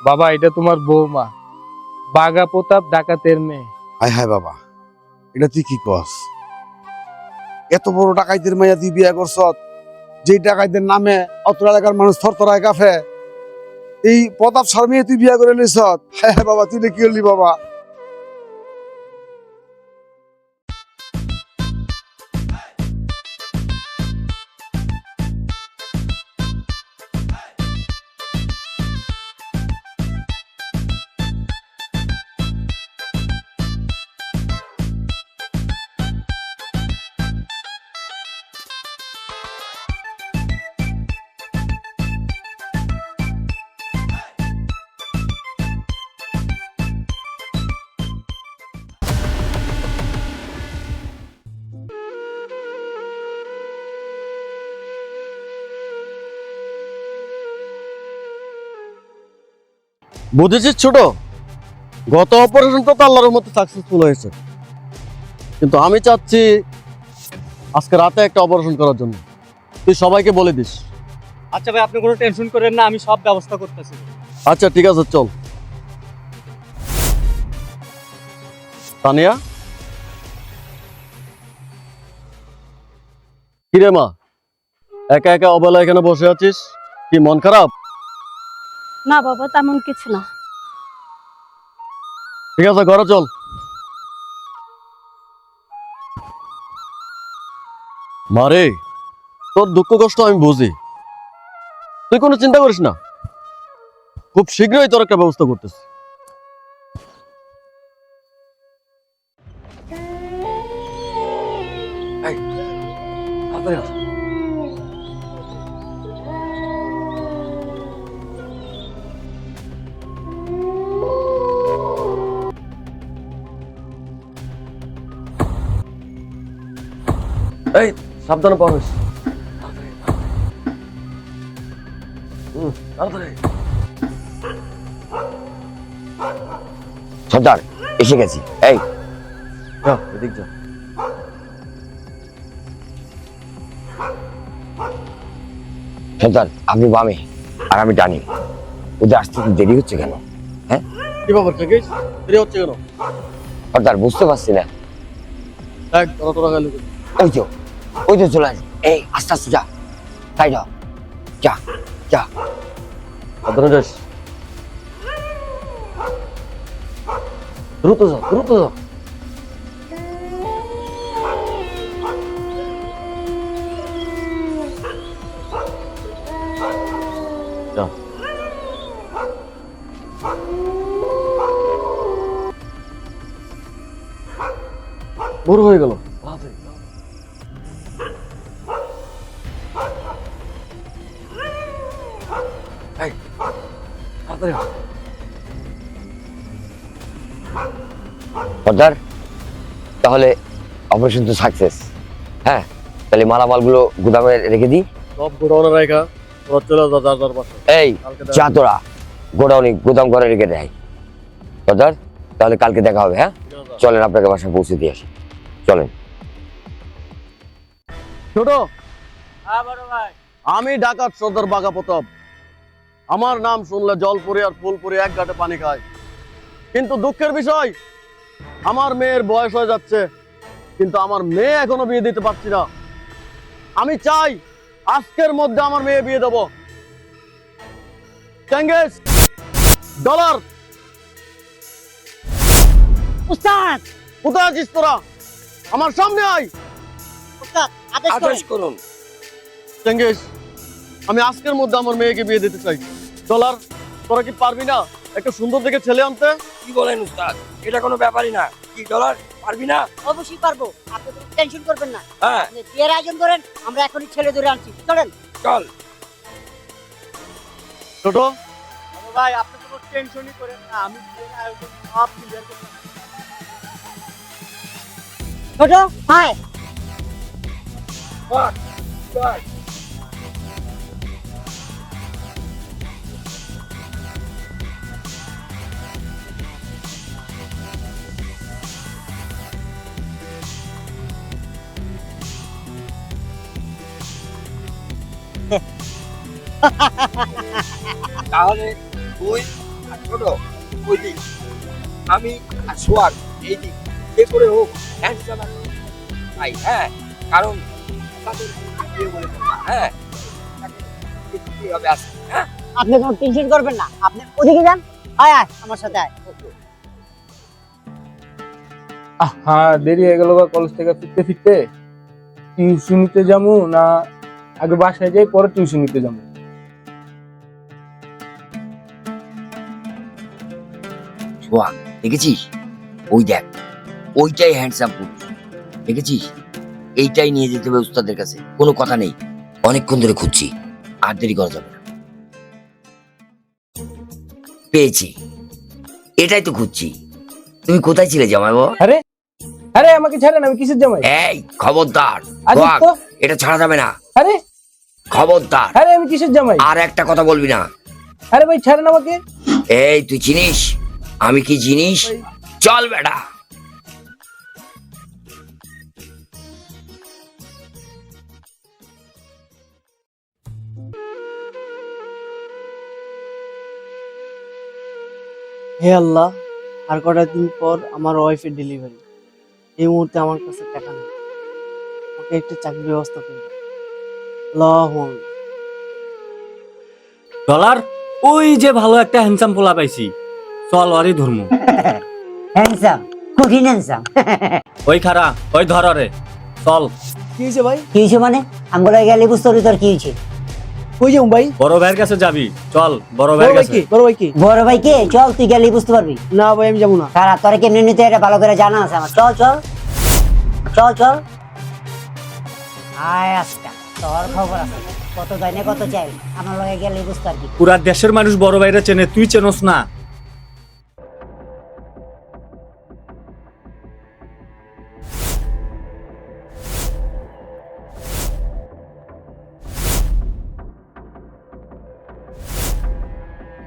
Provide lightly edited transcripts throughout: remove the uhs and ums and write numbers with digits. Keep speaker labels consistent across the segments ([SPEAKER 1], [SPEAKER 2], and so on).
[SPEAKER 1] বাবা এটা তোমার বৌমা, বাঘা প্রতাপ ডাকাতের মেয়ে।
[SPEAKER 2] হায় হায় বাবা, এটা তুই কি কস? এত বড় ডাকাইতের মাইয়া তুই বিয়া করছ, যে ডাকাইতের নামে অত এলাকার মানুষ থরথরায় কাফে, এই প্রতাপ সার মেয়ে তুই বিয়া করে নিছ? হায় হায় বাবা, তুই এটা কি করলি বাবা?
[SPEAKER 3] বুঝেছিস ছোট, গত অপারেশন তো আল্লাহর মতো সাকসেসফুল হয়েছে, কিন্তু আমি চাচ্ছি আজকে রাতে একটা অপারেশন করার জন্য। তুই সবাইকে বলে দিস।
[SPEAKER 4] আচ্ছা ভাই, আপনি কোনো টেনশন করেন না, আমি সব ব্যবস্থা করতেছি।
[SPEAKER 3] আচ্ছা ঠিক আছে, চল। তানিয়া, কিরে মা, একা একা অবেলা এখানে বসে আছিস? কি মন খারাপ?
[SPEAKER 5] না বাবা, তেমন কিছু না।
[SPEAKER 3] ঠিক আছে, ঘরে চল। মারে, তোর দুঃখ কষ্ট আমি বুঝি, তুই কোনো চিন্তা করিস না, খুব শীঘ্রই তোর একটা ব্যবস্থা করতেছি। এই সাবধানে পারিস।
[SPEAKER 6] সর্দার এসে গেছি। এই
[SPEAKER 3] যা, এদিক যা।
[SPEAKER 6] সর্দার, আপনি বামে আর আমি ডানি। ওদের আসতে একটু দেরি হচ্ছে কেন? হ্যাঁ,
[SPEAKER 3] কি ব্যাপার থেকেই দেরি হচ্ছে কেন?
[SPEAKER 6] সর্দার বুঝতে পারছি না।
[SPEAKER 3] দেখ, তোরা তোরা গেলে
[SPEAKER 6] ওই তো চলে আসে। এই আস্তে আস্তে যা, তাই যা যা যা।
[SPEAKER 3] সাবধানে যাস। দ্রুত যা, দ্রুত যা। যা। ভোর হয়ে গেল।
[SPEAKER 6] সর্দার, তাহলে অপারেশন তো সাকসেস। হ্যাঁ, তাহলে মালামালগুলো গুদামে রেখে দিই।
[SPEAKER 3] সব গোডাউনে রাখা, তোরা চলে যা যার যার বাসায়।
[SPEAKER 6] এই যা, তোরা গোডাউনে গুদাম করে রেখে দেয়। সর্দার, তাহলে কালকে দেখা হবে। হ্যাঁ চলেন, আপনাকে বাসায় পৌঁছে দিয়ে আসি। চলেন।
[SPEAKER 3] ছোট,
[SPEAKER 4] হ্যাঁ বড় ভাই।
[SPEAKER 3] আমি ডাকাত সর্দার বাঘা প্রতাপ। আমার নাম শুনলে জলপুরি আর ফুলপুরি এক ঘাটে পানি খায়। কিন্তু দুঃখের বিষয়, আমার মেয়ের বয়স হয়ে যাচ্ছে, কিন্তু আমার মেয়ে এখনো বিয়ে দিতে পারছি না। আমি চাই আজকের মধ্যে আমার মেয়ে বিয়ে দেবো। চেঙ্গিস, ডলার,
[SPEAKER 5] উস্তাদ,
[SPEAKER 3] কোথায় আছিস তোরা? আমার সামনে আয়।
[SPEAKER 5] উস্তাদ আদেশ করুন।
[SPEAKER 3] চেঙ্গিস, আমি আজকের মধ্যে আমার মেয়েকে বিয়ে দিতে চাই। ডলার, তোরা কি পারবি না একটা সুন্দর দেখে ছেলে আনতে?
[SPEAKER 7] কি বলেন উস্তাদ, এটা কোনো ব্যাপারই না। কি ডলার পারবি না?
[SPEAKER 5] অবশ্যই পারবো, আপনি কোনো টেনশন করবেন না।
[SPEAKER 7] হ্যাঁ
[SPEAKER 5] আপনি বিয়ের আয়োজন করেন, আমরা এখনই ছেলে ধরে আনছি। চলেন।
[SPEAKER 7] চল।
[SPEAKER 3] ছোট,
[SPEAKER 4] বড় ভাই, আপনি কোনো টেনশনই করেন না, আমি বিয়ের আয়োজন সব ক্লিয়ার করতে
[SPEAKER 5] ছোট ভাই,
[SPEAKER 7] বাহ, বাহ। তাহলে তুই আর ছোট ওই দিক, আমি আর সোয়াগ এই দিক, যে করে হোক হ্যান্ডসাম ভাই, হ্যাঁ, কারণ তাদের বিয়ে বলে কথা, হ্যাঁ, তাকে দেখতেই হবে আজকে, হ্যাঁ।
[SPEAKER 5] আপনি কোনো টেনশন করবেন না, আপনি ওদিকে যান। আয় আয় আমার সাথে আয়।
[SPEAKER 1] হ্যাঁ, দেরি হয়ে গেল কলেজ থেকে ফিরতে ফিরতে। টিউশনিতে যাবো না আগে বাসায় যাই পরে টিউশনিতে যাবো?
[SPEAKER 6] সোহাগ, দেখেছিস? ওই দেখ, ওইটাই হ্যান্ডসাম পুরুষ, দেখেছিস? এইটাই নিয়ে যেতে হবে উস্তাদের কাছে, কোনো কথা নেই। অনেকক্ষণ ধরে খুঁজছি, আর দেরি করা যাবে না। পেয়েছি, এটাই তো খুঁজছি। তুমি কোথায় ছিলে জামাই বাবা?
[SPEAKER 1] আরে আরে আমাকে ছাড়েন, আমি কিসের জামাই?
[SPEAKER 6] এই খবরদার,
[SPEAKER 1] আরে
[SPEAKER 6] সোহাগ,
[SPEAKER 1] তো,
[SPEAKER 6] এটা ছাড়া যাবে না,
[SPEAKER 1] আরে
[SPEAKER 6] খবরদার।
[SPEAKER 1] আরে আমি কিসের জামাই?
[SPEAKER 6] আর একটা কথা বলবি না।
[SPEAKER 1] আরে ভাই ছাড়েন আমাকে।
[SPEAKER 6] এই তুই চিনিস আমি কি জিনিস? চল বেটা।
[SPEAKER 4] হে আল্লাহ, আর কটা দিন পর আমার ওয়াইফের ডেলিভারি। এই মুহূর্তে আমার কাছে টাকা নেই, আমাকে একটা চাকরির ব্যবস্থা করে দাও। আল্লাহুম্মা আমিন।
[SPEAKER 8] ডলার, ওই যে ভালো একটা হ্যান্ডসাম পোলা পাইছি, চল ওরই ধর্ম।
[SPEAKER 5] হ্যান্ডসাম, কঠিন হ্যান্ডসাম।
[SPEAKER 8] ওই খারা, ওই ধর রে, চল।
[SPEAKER 4] কি হয়েছে ভাই?
[SPEAKER 5] কি হয়েছে মানে? আমরা গেলে বুঝতে পারি তোর কি হয়েছে।
[SPEAKER 4] কই যাও ভাই?
[SPEAKER 8] বড় ভাইয়ের কাছে যাবি, চল বড়
[SPEAKER 4] বড়
[SPEAKER 8] ভাইয়ের
[SPEAKER 4] ভাই
[SPEAKER 8] কাছে।
[SPEAKER 4] কি? বড় ভাই কি?
[SPEAKER 5] বড় ভাই কে? চল তুই গেলে বুঝতে পারবি।
[SPEAKER 4] না ভাই আমি যাবো না।
[SPEAKER 5] তারা তোর কেমনি নিতে এটা ভালো করে জানা আছে আমার। চল চল চল চল। আয় আজকা তোর খবর আছে, কত দেয় না কত চাই, আমার লগে গেলে বুঝতে পারবি।
[SPEAKER 8] পুরা দেশের মানুষ বড় ভাইরা চেনে, তুই চেনস না?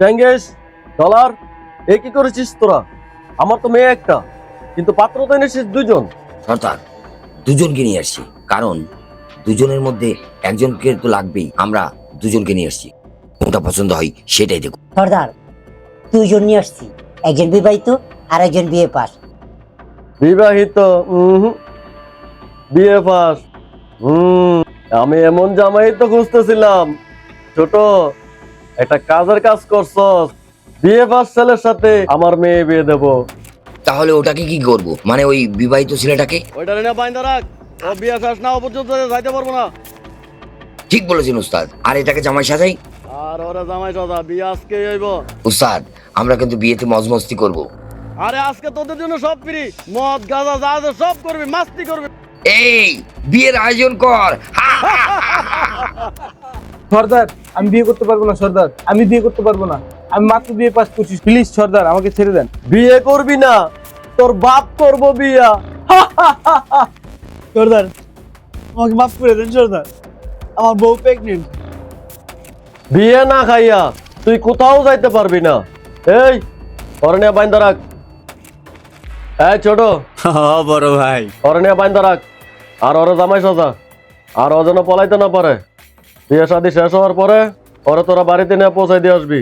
[SPEAKER 3] চেঙ্গিস, ডলার, এ কি করেছিস তোরা? আমার তো মেয়ে একটা, কিন্তু পাত্র তো এনেছিস দুজন।
[SPEAKER 6] সর্দার, দুজনকে নিয়ে আসছি, কারণ দুজনের মধ্যে একজনকে তো লাগবেই। আমরা দুজনকে নিয়ে আসছি, কোনটা পছন্দ হয় সেটাই দেখো।
[SPEAKER 5] সর্দার, দুইজন নিয়ে আসছি, একজন বিবাহিত আর একজন বিয়ে পাস।
[SPEAKER 3] বিবাহিত? বিয়ে পাস? আমি এমন জামাই তো খুঁজতেছিলাম। ছোট, একটা কাজের কাজ করছস, বিয়ে পাস ছেলের সাথে আমার মেয়ে বিয়ে দেবো।
[SPEAKER 6] তাহলে ওটাকে কি করব? মানে ওই বিবাহিত ছেলেটাকে?
[SPEAKER 3] ওইটা রেনে বাইন্দা রাখ, ও বিয়ে পাস না ও পর্যন্ত যাইতে পারবো না।
[SPEAKER 6] ঠিক বলেছেন উস্তাদ। আর এটাকে জামাই সাজাই?
[SPEAKER 3] আর ওরা জামাই সাজা, বিয়ে আজকে হইব।
[SPEAKER 6] উস্তাদ, আমরা কিন্তু বিয়েতে মজমস্তি করব।
[SPEAKER 3] আরে আজকে তোদের জন্য সব ফ্রি, মদ গাঁজা যা আছে সব করবি, মাস্তি করবি।
[SPEAKER 6] এই বিয়ের আয়োজন কর।
[SPEAKER 1] সর্দার, আমি বিয়ে করতে পারবো না সর্দার, আমি বিয়ে করতে পারবো না। আমি মাত্র বিয়ে পাস করছি, প্লিজ সর্দার আমাকে ছেড়ে দেন।
[SPEAKER 3] বিয়ে করবি না, তোর বাপ করবো বিয়া।
[SPEAKER 4] সর্দার, আমাকে মাফ করে দেন সর্দার, আমার বউ প্রেগনেন্ট।
[SPEAKER 3] বিয়ে না খাইয়া তুই কোথাও যাইতে পারবি না। এই অরণ্যা বাইন্দা রাখ। এই ছোট,
[SPEAKER 8] বড় ভাই,
[SPEAKER 3] অরণ্যা বাইন্দা রাখ। আর ওরা জামাই সাজা, আর ও যেন পলাইতে না পারে। বিয়ে শাদী শেষ হওয়ার পরে ওরা তোরা বাড়িতে নিয়ে পৌঁছাই দিয়ে আসবি।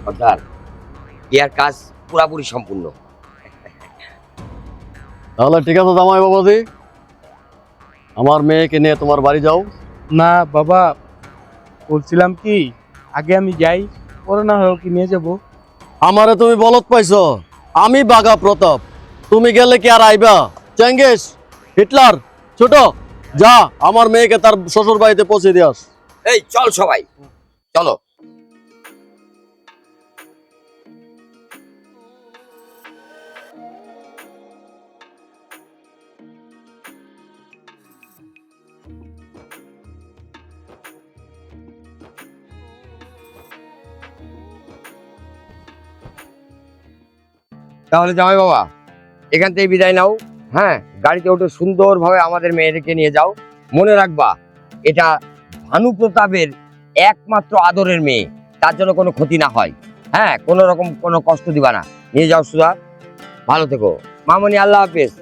[SPEAKER 6] সর্দার, বিয়ের কাজ পুরাপুরি সম্পূর্ণ।
[SPEAKER 3] তাহলে ঠিক আছে জামাই বাবাজি, আমার মেয়েকে নিয়ে তোমার বাড়ি যাও।
[SPEAKER 1] না বাবা, বলছিলাম কি আগে আমি যাই, পরে না হয় ওকে নিয়ে যাবো।
[SPEAKER 3] আমারে তুমি বলত পাইছো, আমি বাঘা প্রতাপ, তুমি গেলে কি আর আইবা? চেঙ্গিস, হিটলার, ছোট, যা আমার মেয়েকে তার শ্বশুর বাড়িতে পৌঁছে দিয়ে আস।
[SPEAKER 6] এই চল সবাই, চলো। তাহলে জামাই বাবা, এখান থেকে বিদায় নাও। হ্যাঁ, গাড়িতে উঠে সুন্দরভাবে আমাদের মেয়েদেরকে নিয়ে যাও। মনে রাখবা, এটা ভানু প্রতাপের একমাত্র আদরের মেয়ে, তার জন্য কোনো ক্ষতি না হয়। হ্যাঁ, কোনো রকম কোনো কষ্ট দিবা না। নিয়ে যাও সুধা, ভালো থেকো মামনি, আল্লাহ হাফেজ।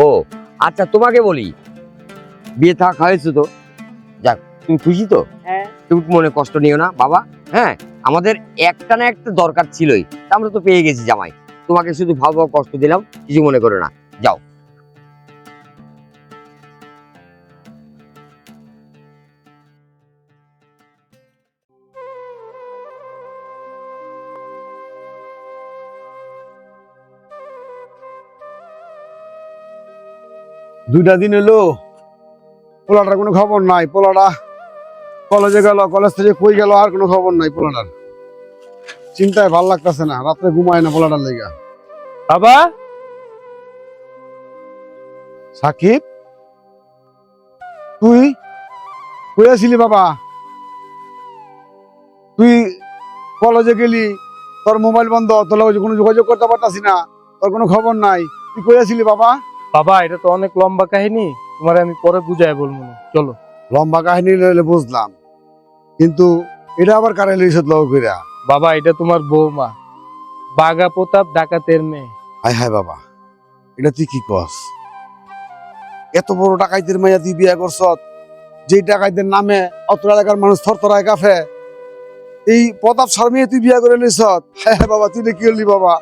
[SPEAKER 6] ও আচ্ছা, তোমাকে বলি, বিয়ে থাকা হয়েছে তো, যাক, তুমি খুশি তো?
[SPEAKER 4] হ্যাঁ।
[SPEAKER 6] তুমি মনে কষ্ট নিও না বাবা। হ্যাঁ, আমাদের একটা না একটা দরকার ছিলই, তা আমরা তো পেয়ে গেছি জামাই। তোমাকে শুধু ভালো কষ্ট দিলাম, কিছু মনে করো না, যাও।
[SPEAKER 2] দুইটা দিন এলো, পোলাটার কোনো খবর নাই। পোলাটা কলেজে গেল, কলেজ থেকে কই গেল, আর কোনো খবর নাই পোলাটার। চিন্তায় ভাল লাগতেছে না, রাত্রে ঘুমায় না পোলাটার লেগা।
[SPEAKER 1] বাবা,
[SPEAKER 2] সাকিব, তুই কই আছিলি বাবা? তুই কলেজে গেলি, তোর মোবাইল বন্ধ, তোর লগে কোনো যোগাযোগ করতে পারতাছি না, তোর কোনো খবর নাই। তুই কই আছিলি বাবা?
[SPEAKER 1] বাবা, এটা তো অনেক লম্বা কাহিনী, তোমার আমি পরে বুঝাই বলবো না, চলো।
[SPEAKER 2] লম্বা কাহিনী লইলে বুঝলাম, কিন্তু এটা আবার কারে লইছ লগ কইরা?
[SPEAKER 1] বাবা, এটা তোমার বৌমা, বাঘা প্রতাপ ডাকাতের মেয়ে।
[SPEAKER 2] হায় হায় বাবা, এটা তুই কি কস? এত বড় ডাকাইতের মাইয়া তুই বিয়া করছ, যে ডাকাইতের নামে অত এলাকার মানুষ থরথরায় কাঁপে, এই প্রতাপ শর্মিয়ে তুই বিয়া করে লইছ? হায় হায় বাবা, তুই কি করলি বাবা?